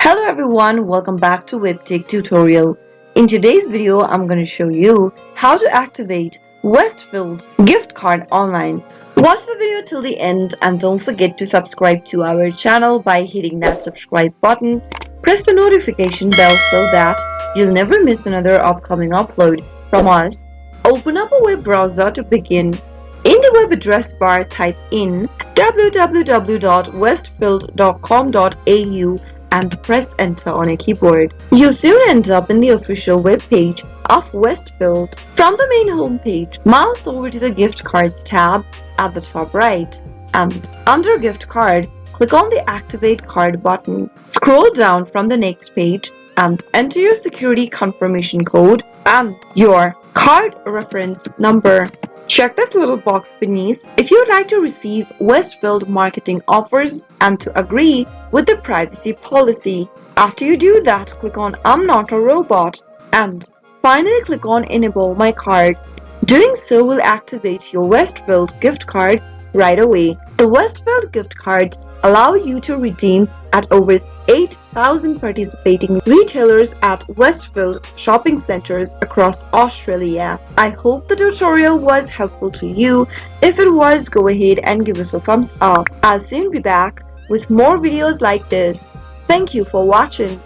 Hello everyone, welcome back to Webtech Tutorial. In today's video, I'm going to show you how to activate Westfield Gift Card online. Watch the video till the end and don't forget to subscribe to our channel by hitting that subscribe button. Press the notification bell so that you'll never miss another upcoming upload from us. Open up a web browser to begin. In the web address bar, type in www.westfield.com.au and press enter on a keyboard. You'll soon end up in the official web page of Westfield. From the main home page, mouse over to the gift cards tab at the top right, and under gift card, click on the activate card button. Scroll down from the next page and enter your security confirmation code and your card reference number. Check this little box beneath if you would like to receive Westfield marketing offers and to agree with the privacy policy. After you do that, click on I'm not a robot and finally click on Enable my card. Doing so will activate your Westfield gift card right away. The Westfield gift cards allow you to redeem at over 8,000 participating retailers at Westfield shopping centers across Australia. I hope the tutorial was helpful to you. If it was, go ahead and give us a thumbs up. I'll soon be back with more videos like this. Thank you for watching.